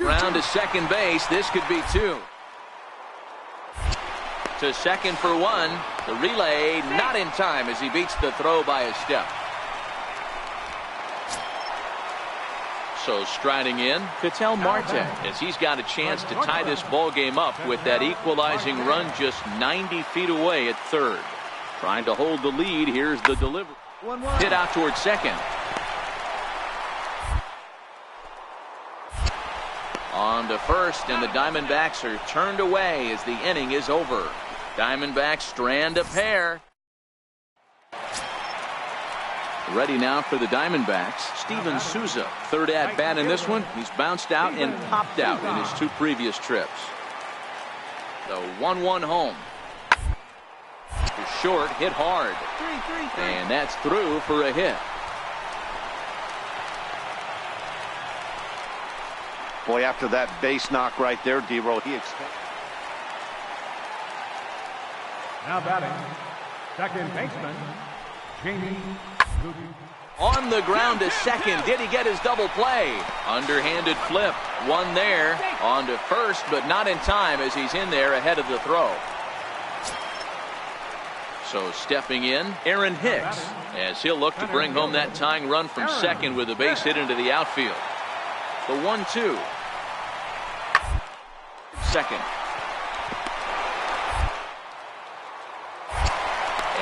Round to second base. This could be 2. To second for 1. The relay not in time as he beats the throw by a step. So striding in, Ketel Marte, as he's got a chance to tie this ball game up with that equalizing run just 90 feet away at third. Trying to hold the lead. Here's the delivery. Hit out towards second. On to first, and the Diamondbacks are turned away as the inning is over. Diamondbacks strand a pair. Ready now for the Diamondbacks. Steven Souza, third at bat in this one. He's bounced out and popped out in his 2 previous trips. The 1-1 home. Short, hit hard. And that's through for a hit. Boy, after that base knock right there, D-Roll, he extended. Now batting, second baseman, Jamie. On the ground to second. Did he get his double play? Underhanded flip. One there. On to first, but not in time as he's in there ahead of the throw. So stepping in, Aaron Hicks, as he'll look to bring home that tying run from second with a base hit into the outfield. The 1-2. Second.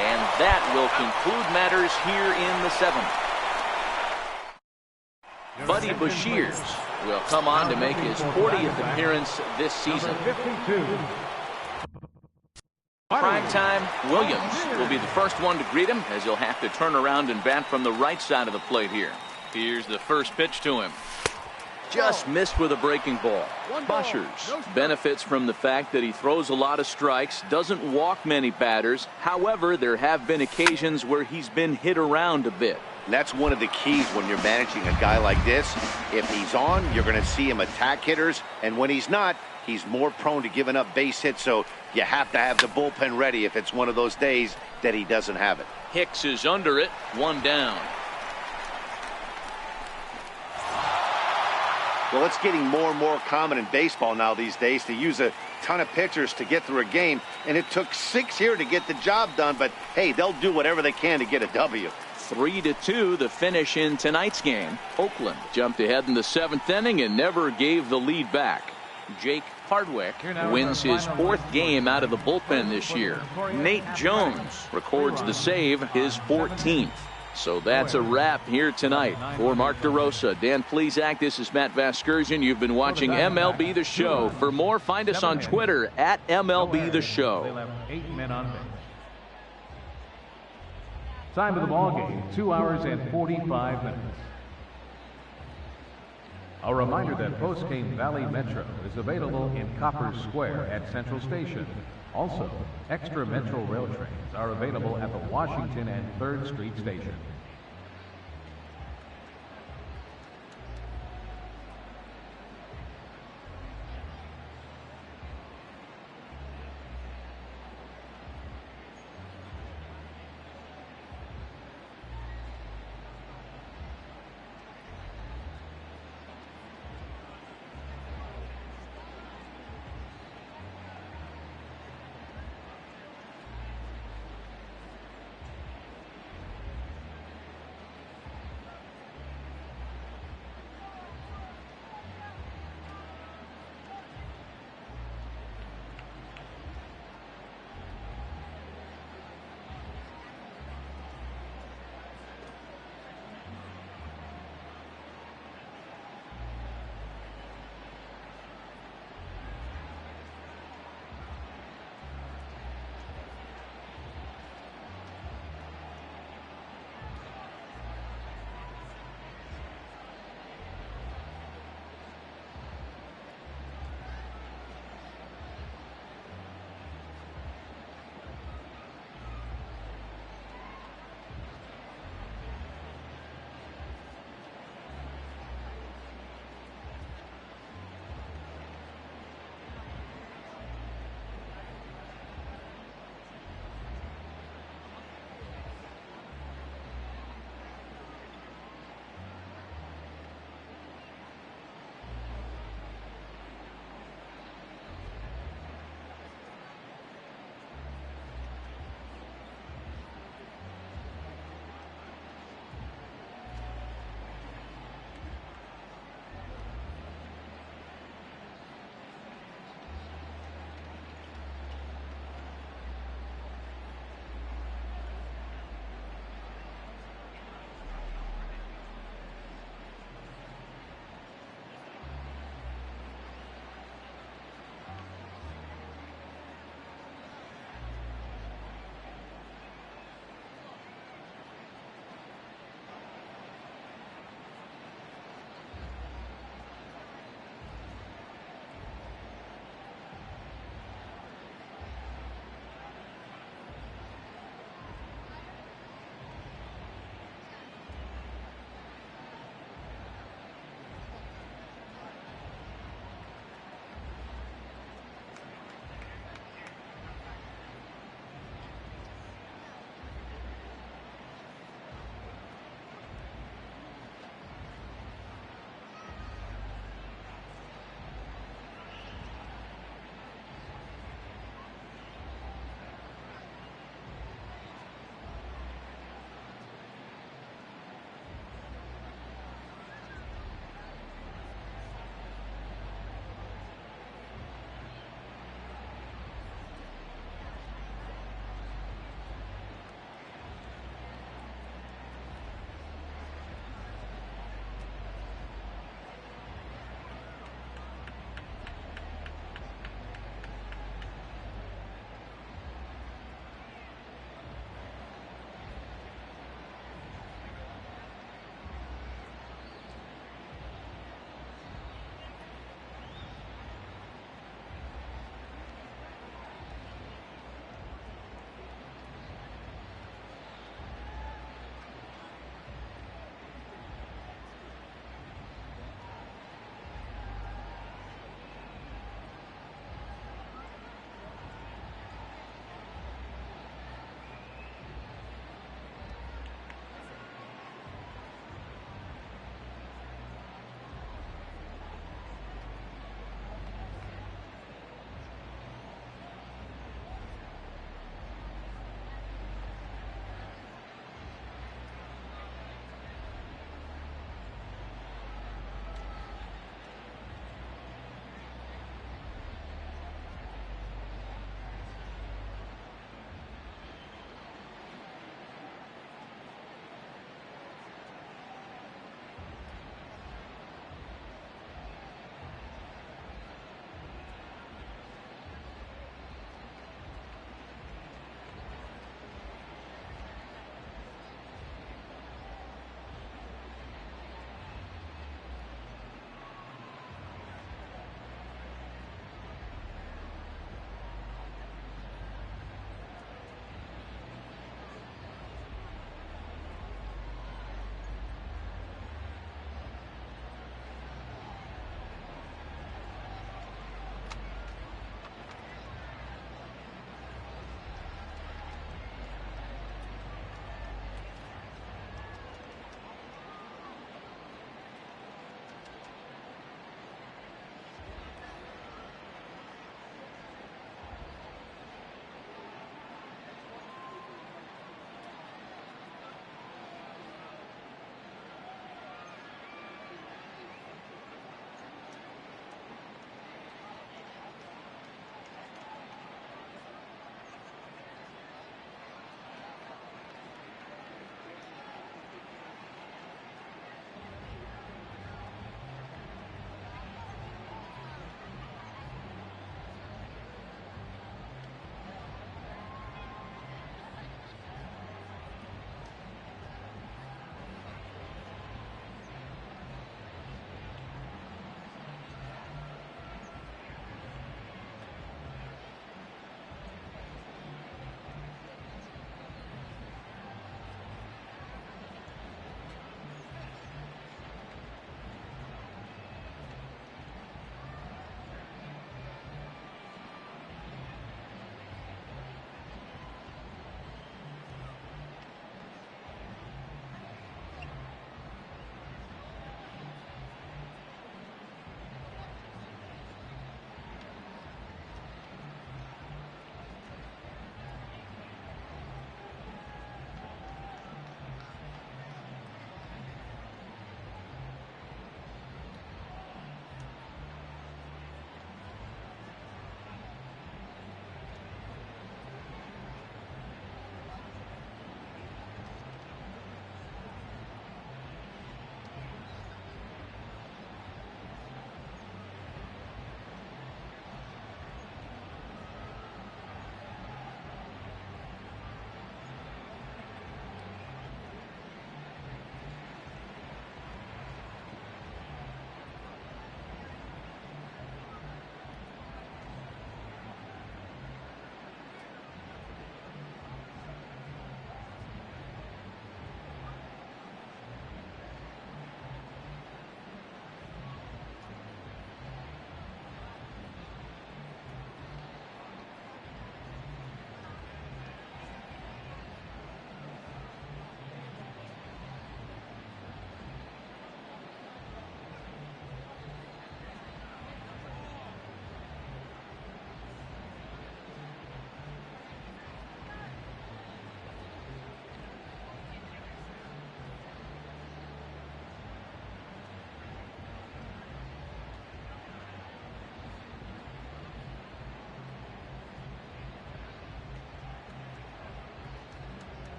And that will conclude matters here in the 7th. Buddy Bashirs will come on to make his 40th appearance this season. Primetime Williams will be the first one to greet him as he'll have to turn around and bat from the right side of the plate here. Here's the first pitch to him. Just missed with a breaking ball. Bashirs benefits from the fact that he throws a lot of strikes, doesn't walk many batters. However, there have been occasions where he's been hit around a bit. That's one of the keys when you're managing a guy like this. If he's on, you're going to see him attack hitters, and when he's not, he's more prone to giving up base hits, so you have to have the bullpen ready if it's one of those days that he doesn't have it. Hicks is under it, 1 down. Well, it's getting more and more common in baseball now these days to use a ton of pitchers to get through a game, and it took 6 here to get the job done, but hey, they'll do whatever they can to get a W. 3-2 the finish in tonight's game. Oakland jumped ahead in the 7th inning and never gave the lead back. Jake Hardwick wins his 4th game out of the bullpen this year. Nate Jones records the save, his 14th. So that's a wrap here tonight. For Mark DeRosa, Dan Plesac, this is Matt Vasgersian. You've been watching MLB The Show. For more, find us on Twitter at MLB The Show. 8 men on base. Time of the ball game, 2 hours and 45 minutes. A reminder that Postgame Valley Metro is available in Copper Square at Central Station. Also, extra Metro rail trains are available at the Washington and 3rd Street station.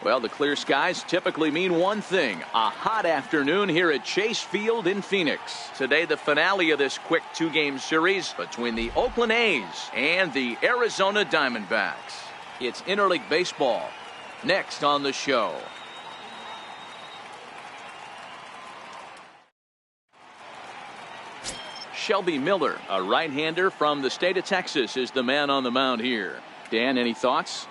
Well, the clear skies typically mean one thing, a hot afternoon here at Chase Field in Phoenix. Today, the finale of this quick two-game series between the Oakland A's and the Arizona Diamondbacks. It's interleague baseball. Next on the show. Shelby Miller, a right-hander from the state of Texas, is the man on the mound here. Dan, any thoughts?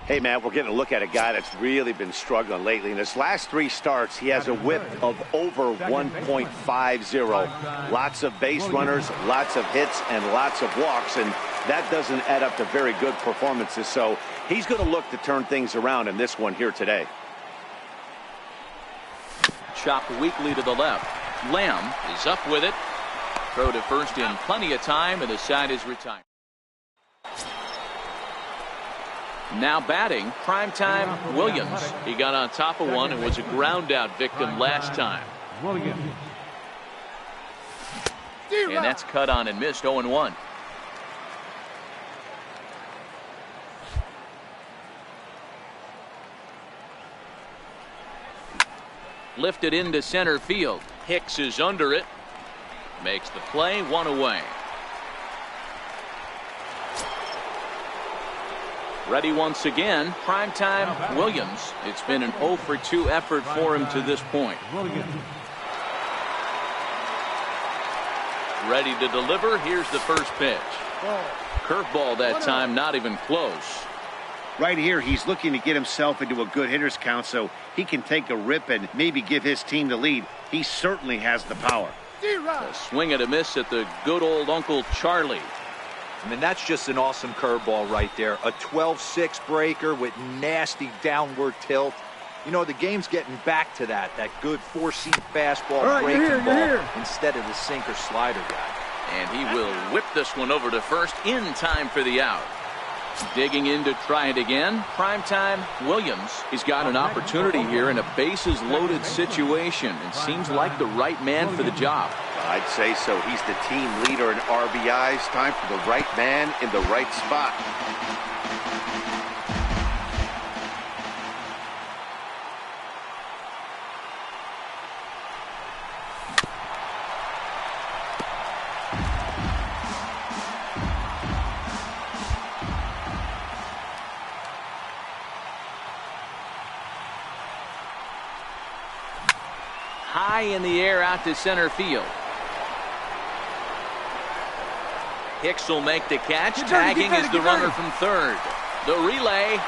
Hey, Matt, we're getting a look at a guy that's really been struggling lately. In his last 3 starts, he has a whip of over 1.50. Lots of base runners, lots of hits, and lots of walks, and that doesn't add up to very good performances. So he's going to look to turn things around in this one here today. Chopped weakly to the left. Lamb is up with it. Throw to first in plenty of time, and the side is retired. Now batting, primetime Williams. He got on top of one and was a ground out victim last time. And that's cut on and missed. 0-1. Lifted into center field. Hicks is under it. Makes the play, 1 away. Ready once again, primetime Williams. It's been an 0 for 2 effort for him to this point. Ready to deliver. Here's the first pitch. Curveball that time, not even close. Right here, he's looking to get himself into a good hitter's count so he can take a rip and maybe give his team the lead. He certainly has the power. A swing and a miss at the good old Uncle Charlie. I mean, that's just an awesome curveball right there. A 12-6 breaker with nasty downward tilt. You know, the game's getting back to that good 4-seam fastball breaking ball instead of the sinker slider guy. And he will whip this one over to first in time for the out. Digging in to try it again. Primetime Williams. He's got an opportunity here in a bases loaded situation and seems like the right man for the job. I'd say so. He's the team leader in RBIs. Time for the right man in the right spot. High in the air out to center field. Hicks will make the catch. Tagging is the runner from third. The relay.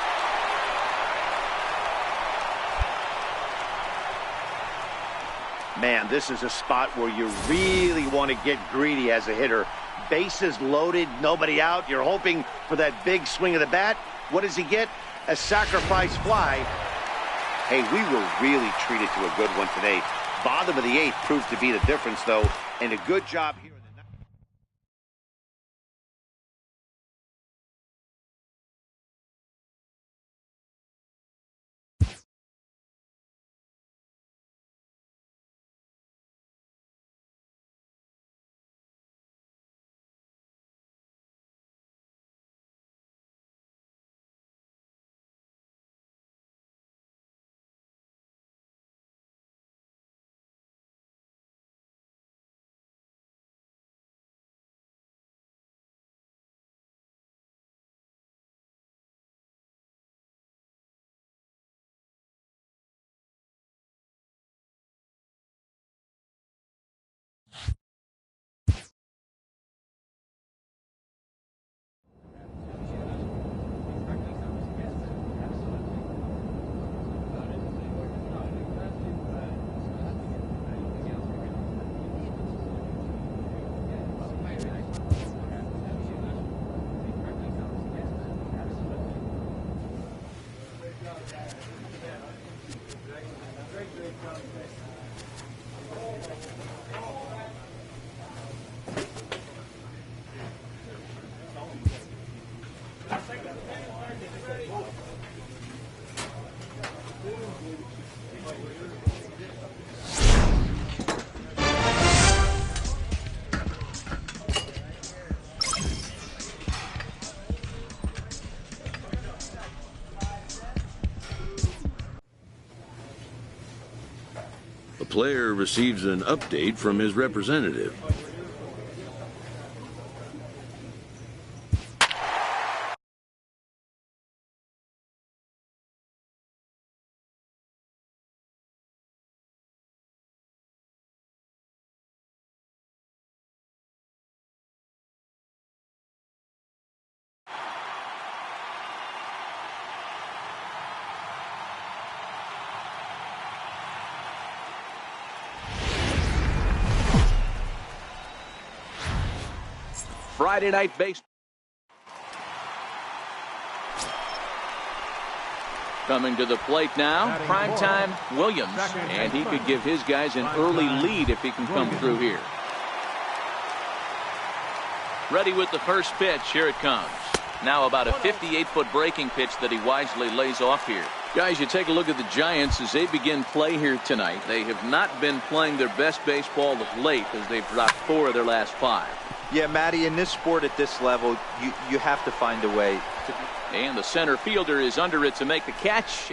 Man, this is a spot where you really want to get greedy as a hitter. Bases loaded, nobody out. You're hoping for that big swing of the bat. What does he get? A sacrifice fly. Hey, we were really treated to a good one today. Bottom of the 8th proved to be the difference, though, and a good job here. player receives an update from his representative. Friday Night Baseball. Coming to the plate now, primetime Williams, and he could give his guys an early lead if he can come through here. Ready with the first pitch. Here it comes. Now about a 58-foot breaking pitch that he wisely lays off here. Guys, you take a look at the Giants as they begin play here tonight. They have not been playing their best baseball of late as they've dropped 4 of their last 5. Yeah, Matty, in this sport at this level, you have to find a way. And the center fielder is under it to make the catch.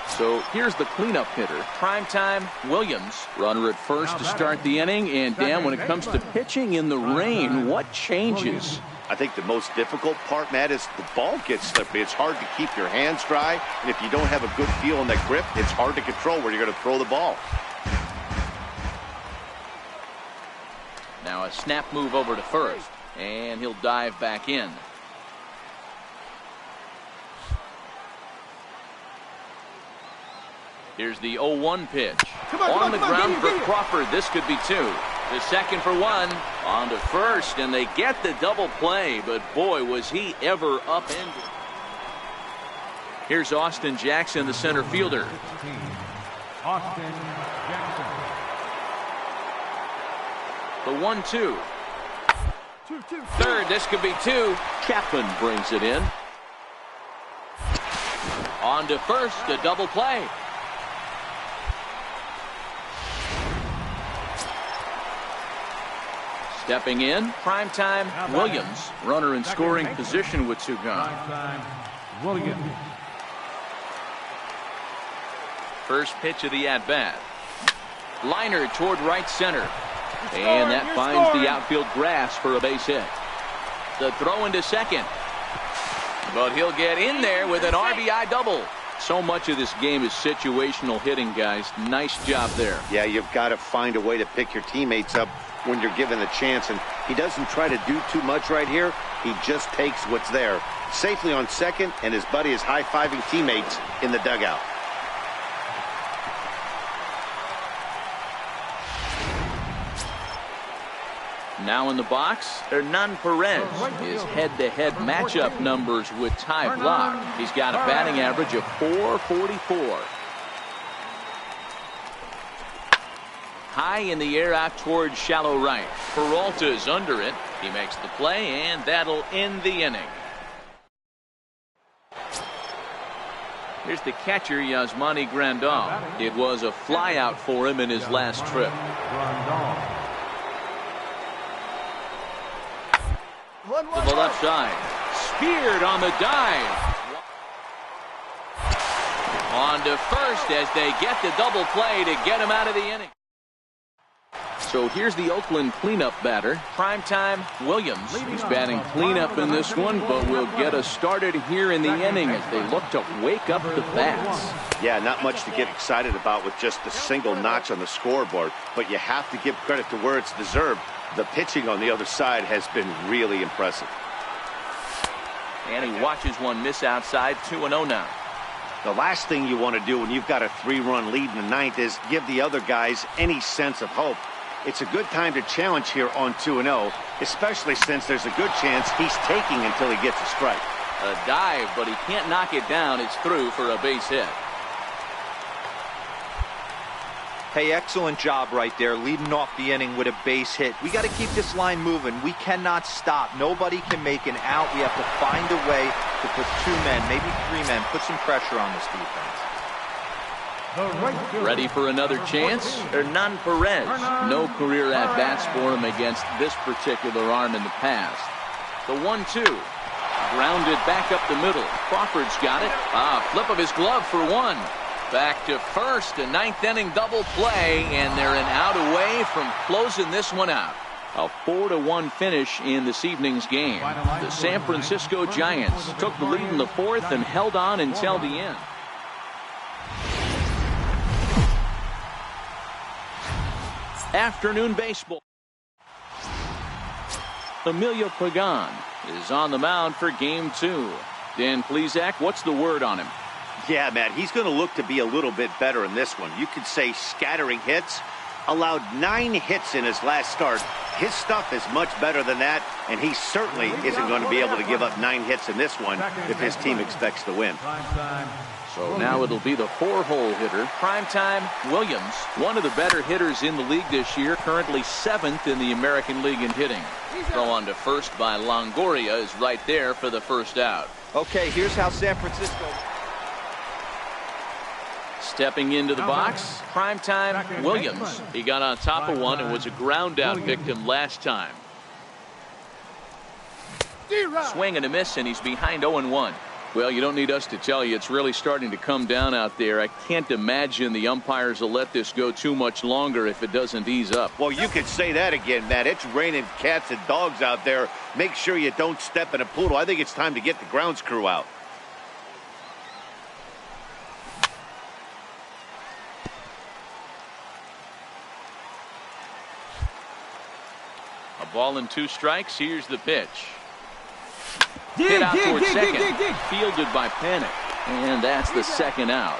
So here's the cleanup hitter, primetime Williams. Runner at first to start the inning. And Dan, when it comes to pitching in the rain, what changes? I think the most difficult part, Matt, is the ball gets slippery. It's hard to keep your hands dry. And if you don't have a good feel in that grip, it's hard to control where you're going to throw the ball. Now a snap move over to first, and he'll dive back in. Here's the 0-1 pitch. On the ground for Crawford. This could be 2. The second for 1. On to first, and they get the double play, but boy, was he ever upended. Here's Austin Jackson, the center fielder. Austin Jackson. The 1-2. Third, this could be 2. Chapman brings it in. On to first, a double play. Stepping in, primetime Williams. Runner in scoring position with 2 gone. Primetime Williams. First pitch of the at-bat. Liner toward right center. And that finds the outfield grass for a base hit. The throw into second. But he'll get in there with an RBI double. So much of this game is situational hitting, guys. Nice job there. Yeah, you've got to find a way to pick your teammates up when you're given the chance. And he doesn't try to do too much right here. He just takes what's there. Safely on second, and his buddy is high-fiving teammates in the dugout. Now in the box, Hernan Perez. His head-to-head matchup numbers with Ty Block. He's got a batting average of .444. High in the air out towards shallow right. Peralta's under it. He makes the play, and that'll end the inning. Here's the catcher, Yasmani Grandal. It was a flyout for him in his last trip. To the left side. Speared on the dive. On to first as they get the double play to get him out of the inning. So here's the Oakland cleanup batter, primetime Williams. He's batting cleanup in this one, but will get us started here in the inning as they look to wake up the bats. Yeah, not much to get excited about with just a single notch on the scoreboard, but you have to give credit to where it's deserved. The pitching on the other side has been really impressive. And he watches one miss outside, 2-0 now. The last thing you want to do when you've got a 3-run lead in the ninth is give the other guys any sense of hope. It's a good time to challenge here on 2-0, especially since there's a good chance he's taking until he gets a strike. A dive, but he can't knock it down. It's through for a base hit. Hey, excellent job right there, leading off the inning with a base hit. We got to keep this line moving. We cannot stop. Nobody can make an out. We have to find a way to put 2 men, maybe 3 men, put some pressure on this defense. Ready for another chance? Hernan Perez. No career at-bats for him against this particular arm in the past. The 1-2. Grounded back up the middle. Crawford's got it. Flip of his glove for 1. Back to first, a ninth inning double play, and they're an out away from closing this one out. A 4-1 finish in this evening's game. The San Francisco Giants took the lead in the fourth and held on until the end. Afternoon baseball. Emilio Pagan is on the mound for game 2. Dan Plesac, what's the word on him? Yeah, Matt, he's going to look to be a little bit better in this one. You could say scattering hits. Allowed 9 hits in his last start. His stuff is much better than that, and he certainly isn't going to be able to give up 9 hits in this one if his team expects to win. So now it'll be the 4-hole hitter, Primetime Williams, one of the better hitters in the league this year, currently 7th in the American League in hitting. Throw on to first by Longoria is right there for the first out. Okay, here's how San Francisco. Stepping into the box, Primetime Williams. He got on top of one and was a ground out victim last time. Swing and a miss, and he's behind 0-1. Well, you don't need us to tell you, it's really starting to come down out there. I can't imagine the umpires will let this go too much longer if it doesn't ease up. Well, you could say that again, Matt. It's raining cats and dogs out there. Make sure you don't step in a poodle. I think it's time to get the grounds crew out. A ball and 2 strikes. Here's the pitch. Hit out towards second. Fielded by Panic. And that's the second out.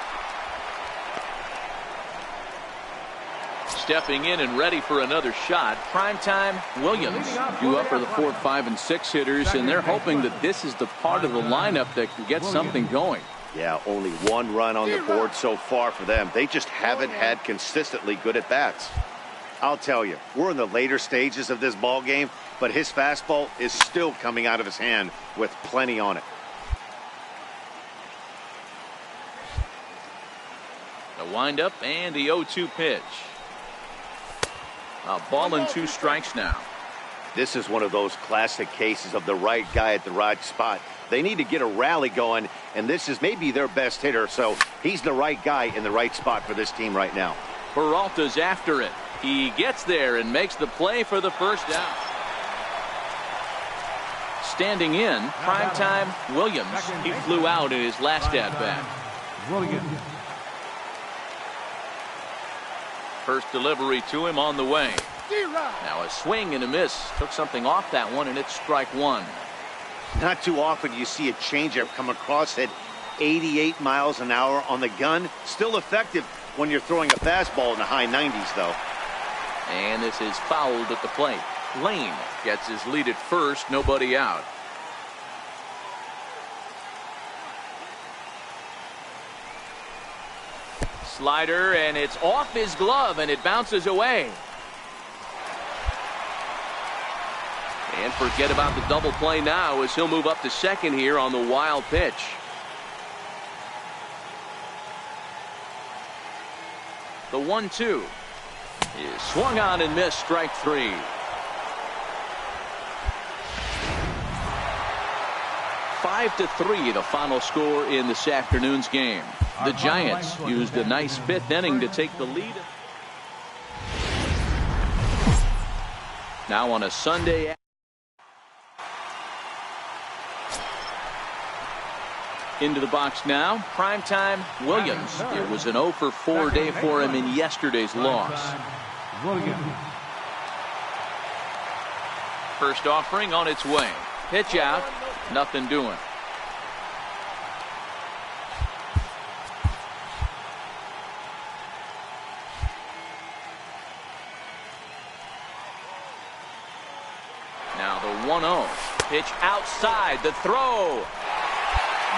Stepping in and ready for another shot, Primetime Williams. Due up for the 4, 5, and 6 hitters, and they're hoping that this is the part of the lineup that can get something going. Yeah, only 1 run on the board so far for them. They just haven't had consistently good at-bats. I'll tell you, we're in the later stages of this ball game, but his fastball is still coming out of his hand with plenty on it. The windup and the 0-2 pitch. A ball and 2 strikes now. This is one of those classic cases of the right guy at the right spot. They need to get a rally going, and this is maybe their best hitter, so he's the right guy in the right spot for this team right now. Peralta's after it. He gets there and makes the play for the first out. Standing in, Primetime Williams. He flew out in his last at-bat. First delivery to him on the way. Now a swing and a miss. Took something off that one, and it's strike 1. Not too often you see a changeup come across at 88 miles an hour on the gun. Still effective when you're throwing a fastball in the high 90s, though. And this is fouled at the plate. Lane gets his lead at first, nobody out. Slider, and it's off his glove, and it bounces away. And forget about the double play now as he'll move up to second here on the wild pitch. The 1-2 is swung on and missed, strike 3. Five to 3, the final score in this afternoon's game. The Giants used a nice 5th inning to take the lead. Now on a Sunday. Into the box now, Primetime Williams. It was an 0 for 4 day for him in yesterday's loss. First offering on its way. Pitch out, nothing doing. Now the 1-0. Pitch outside, the throw.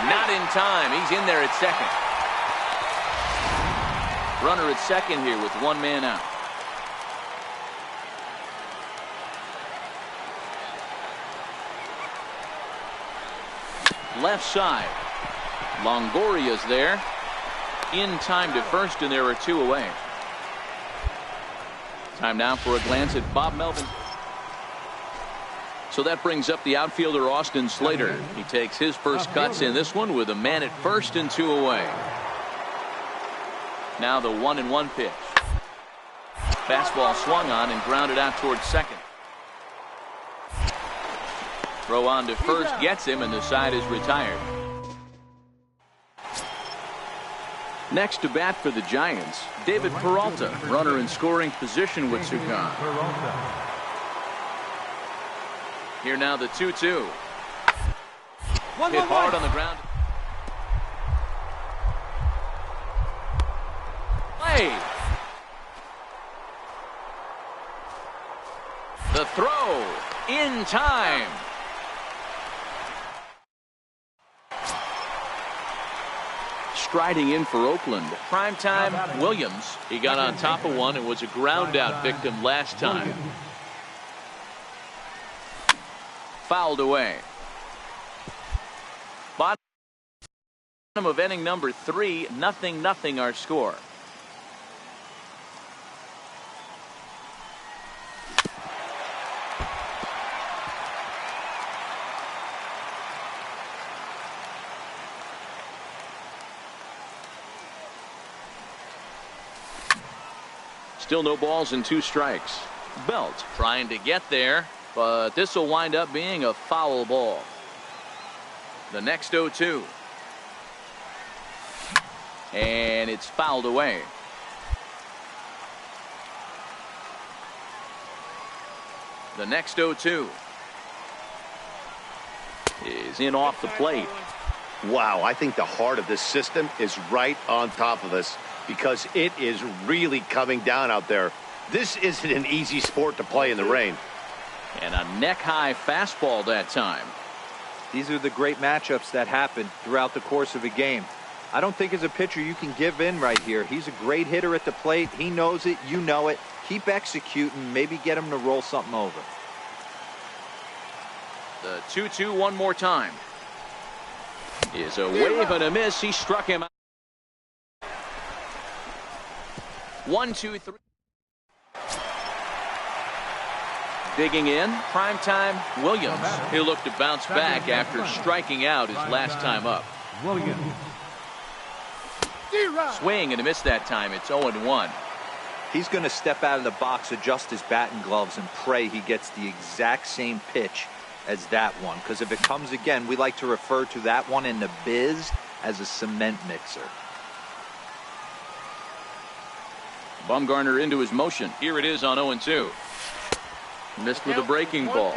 Not in time. He's in there at second. Runner at second here with 1 man out. Left side. Longoria's there. In time to first, and there are 2 away. Time now for a glance at Bob Melvin. So that brings up the outfielder Austin Slater. He takes his first cuts in this one with a man at first and 2 away. Now the 1-1 pitch. Fastball swung on and grounded out towards second. Throw on to first gets him, and the side is retired. Next to bat for the Giants, David Peralta, runner in scoring position with Sukan. Here now the 2-2. Hit hard on the ground. Play. The throw in time. Striding in for Oakland, primetime Williams. He got on top of one and was a ground out victim last time. Fouled away. Bottom of inning number 3, 0-0 our score. Still no balls and 2 strikes. Belt trying to get there, but this will wind up being a foul ball. The next 0-2. And it's fouled away. The next 0-2 is in off the plate. Wow, I think the heart of this system is right on top of us, because it is really coming down out there. This isn't an easy sport to play in the rain. And a neck-high fastball that time. These are the great matchups that happen throughout the course of a game. I don't think as a pitcher you can give in right here. He's a great hitter at the plate. He knows it. You know it. Keep executing. Maybe get him to roll something over. The 2-2 one more time. Is a wave and a miss. He struck him out. 1-2-3. Digging in, primetime Williams. He'll look to bounce back after striking out his last time up. Williams. Swing and a miss that time. It's 0-1. He's going to step out of the box, adjust his bat and gloves, and pray he gets the exact same pitch as that one. Because if it comes again, we like to refer to that one in the biz as a cement mixer. Bumgarner into his motion. Here it is on 0-2. Missed with a breaking ball.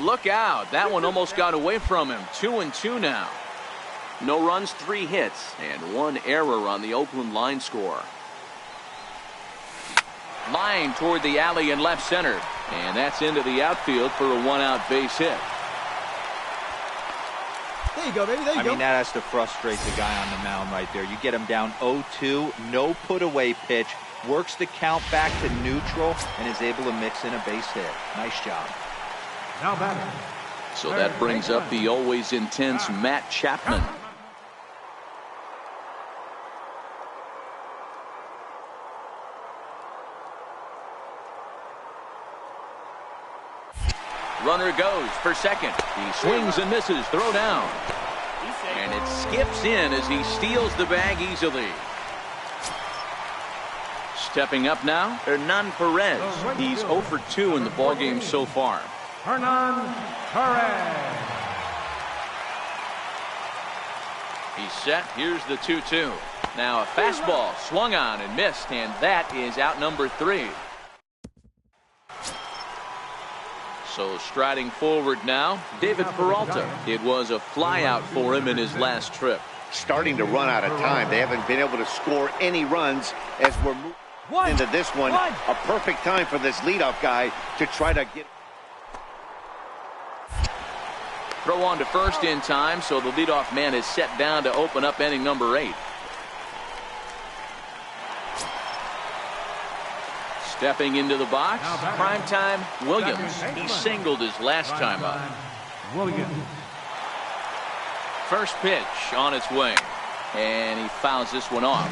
Look out. That one almost got away from him. 2-2 now. No runs, 3 hits, and 1 error on the Oakland line score. Line toward the alley in left center. And that's into the outfield for a 1-out base hit. There you go, baby. There you go. I mean, that has to frustrate the guy on the mound right there. You get him down 0-2, no put away pitch, works the count back to neutral, and is able to mix in a base hit. Nice job. Now batting. So that brings up the always intense Matt Chapman. Runner goes for second. He swings and misses. Throw down. And it skips in as he steals the bag easily. Stepping up now, Hernan Perez. He's 0 for 2 in the ballgame so far. Hernan Perez. He's set. Here's the 2-2. Now a fastball swung on and missed, and that is out number 3. So striding forward now, David Peralta. It was a flyout for him in his last trip. Starting to run out of time. They haven't been able to score any runs as we're moving into this one. A perfect time for this leadoff guy to try to get. Throw on to first in time, so the leadoff man is set down to open up inning number 8. Stepping into the box, primetime Williams. He singled his last time up. Williams. First pitch on its way, and he fouls this one off.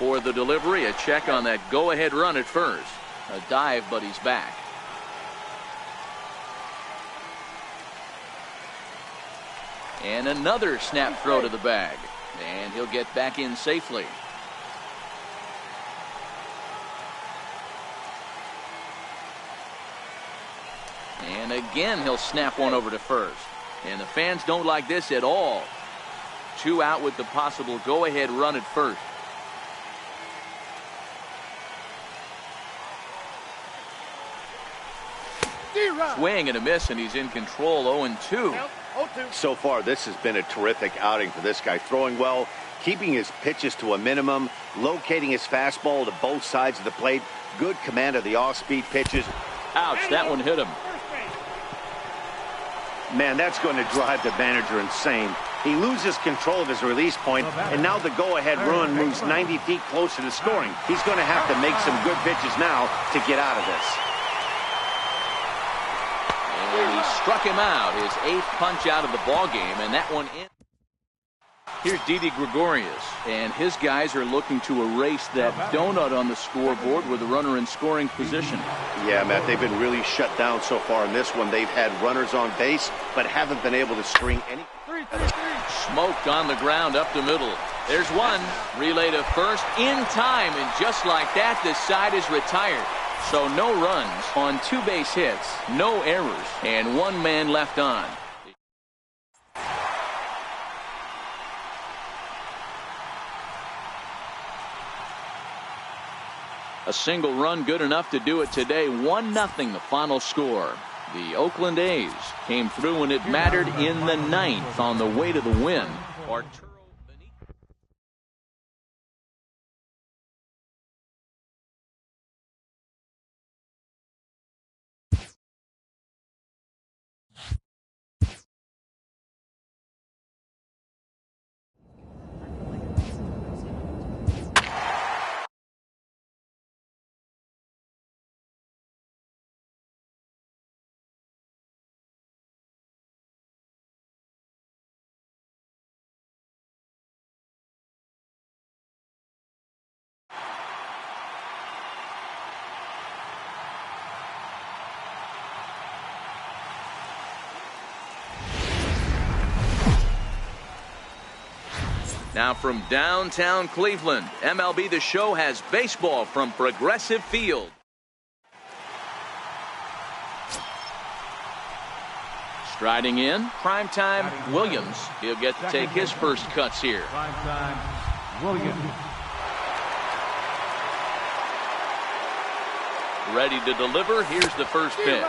For the delivery, a check on that go-ahead run at first. A dive, but he's back. And another snap throw to the bag. And he'll get back in safely. And again, he'll snap one over to first. And the fans don't like this at all. 2 out with the possible go-ahead run at first. Swing and a miss, and he's in control. 0-2. So far, this has been a terrific outing for this guy. Throwing well, keeping his pitches to a minimum, locating his fastball to both sides of the plate. Good command of the off-speed pitches. Ouch, that one hit him. Man, that's going to drive the manager insane. He loses control of his release point, and now the go-ahead run moves 90 feet closer to scoring. He's going to have to make some good pitches now to get out of this. And he struck him out, his 8th punch out of the ball game, and that one in. Here's Didi Gregorius, and his guys are looking to erase that donut on the scoreboard with a runner in scoring position. Yeah, Matt, they've been really shut down so far in this one. They've had runners on base, but haven't been able to string any. Smoked on the ground up the middle. There's one. Relay to first in time, and just like that, the side is retired. So no runs on 2 base hits, no errors, and 1 man left on. A single run good enough to do it today. 1-0 the final score. The Oakland A's came through when it mattered in the 9th on the way to the win. Now from downtown Cleveland, MLB The Show has baseball from Progressive Field. Striding in, primetime Williams. He'll get to take his first cuts here. Primetime Williams. Ready to deliver. Here's the first pitch.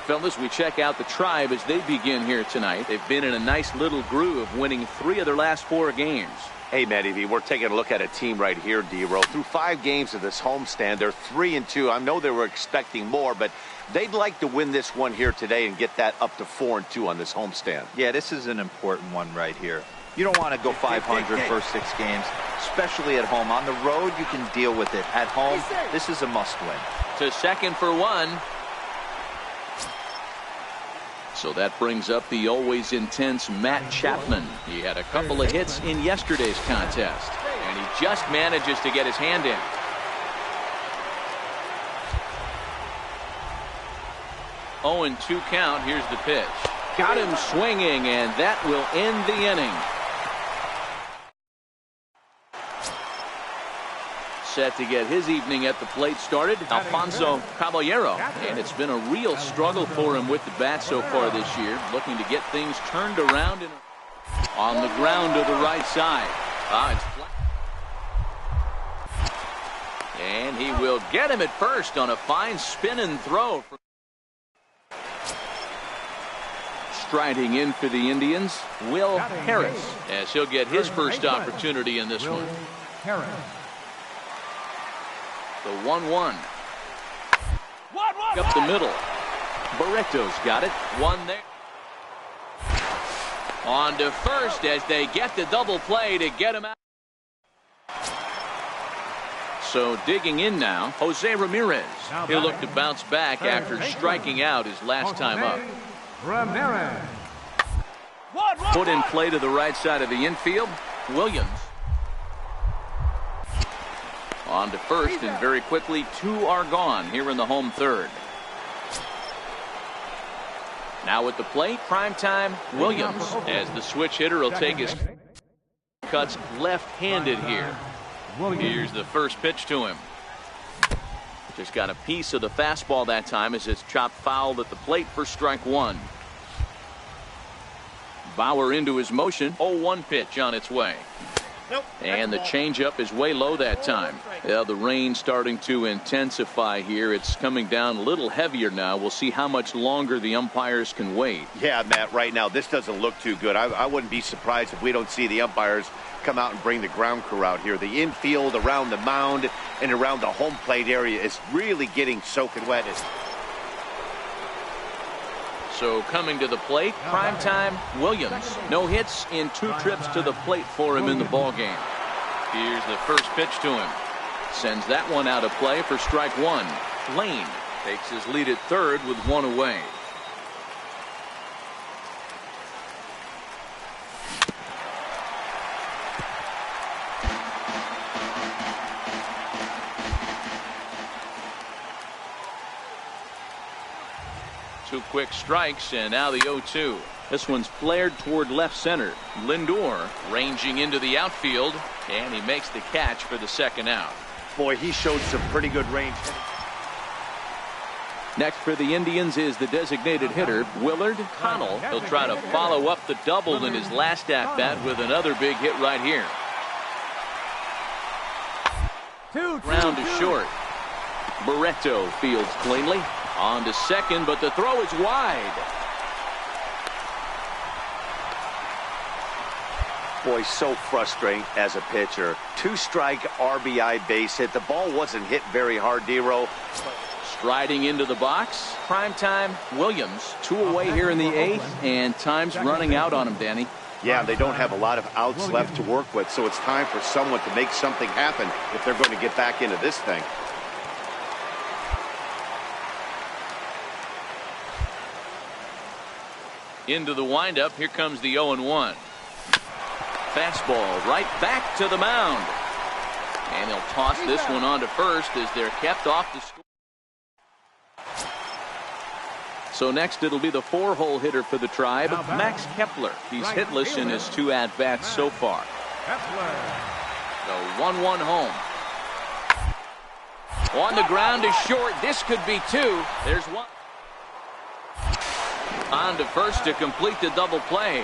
Fellas, we check out the Tribe as they begin here tonight. They've been in a nice little groove, winning 3 of their last 4 games. Hey, Matty V, we're taking a look at a team right here, D-Row. Through 5 games of this homestand, they're 3-2. I know they were expecting more, but they'd like to win this one here today and get that up to 4-2 on this homestand. Yeah, this is an important one right here. You don't want to go 500 first 6 games, especially at home. On the road, you can deal with it. At home, this is a must-win. To second for 1. So that brings up the always intense Matt Chapman. He had a couple of hits in yesterday's contest, and he just manages to get his hand in. Oh, and 2 count. Here's the pitch. Got him swinging, and that will end the inning. Set to get his evening at the plate started, Alfonso Caballero. And it's been a real struggle for him with the bat so far this year, looking to get things turned around on the ground to the right side. It's flat. And he will get him at first on a fine spin and throw. Striding in for the Indians, Will Harris, as he'll get his first opportunity in this one. The 1-1. Up the middle. Barreto's got it. 1 there. On to first as they get the double play to get him out. So digging in now, Jose Ramirez. He'll look to bounce back after striking out his last time up. Ramirez. Put in play to the right side of the infield. Williams. On to first, and very quickly 2 are gone here in the home third. Now at the plate, primetime Williams, as the switch hitter will take his cuts left-handed here. Here's the first pitch to him. Just got a piece of the fastball that time as it's chopped foul at the plate for strike 1. Bauer into his motion. 0-1 pitch on its way. And the changeup is way low that time. Yeah, the rain starting to intensify here. It's coming down a little heavier now. We'll see how much longer the umpires can wait. Yeah, Matt, right now this doesn't look too good. I wouldn't be surprised if we don't see the umpires come out and bring the ground crew out here. The infield around the mound and around the home plate area is really getting soaking wet. So coming to the plate, primetime Williams. No hits in 2 trips to the plate for him in the ballgame. Here's the first pitch to him. Sends that one out of play for strike 1. Lane takes his lead at third with 1 away. Two quick strikes, and now the 0-2. This one's flared toward left center. Lindor ranging into the outfield, and he makes the catch for the second out. Boy, he showed some pretty good range. Next for the Indians is the designated hitter, Willard Connell. He'll try to follow up the double in his last at-bat with another big hit right here. Ground is short. Barreto fields cleanly. On to second, but the throw is wide. Boy, so frustrating as a pitcher. 2-strike RBI base hit. The ball wasn't hit very hard, Dero. Striding into the box, primetime Williams. 2 away here in the 8th, and time's running out on him, Danny. Yeah, they don't have a lot of outs left to work with, so it's time for someone to make something happen if they're going to get back into this thing. Into the windup, here comes the 0-1. Fastball right back to the mound. And he'll toss this one on to first as they're kept off the score. So next it'll be the 4-hole hitter for the Tribe, Max Kepler. He's hitless in his 2 at-bats so far. The 1-1 home. On the ground is short. This could be 2. There's 1. On to first to complete the double play.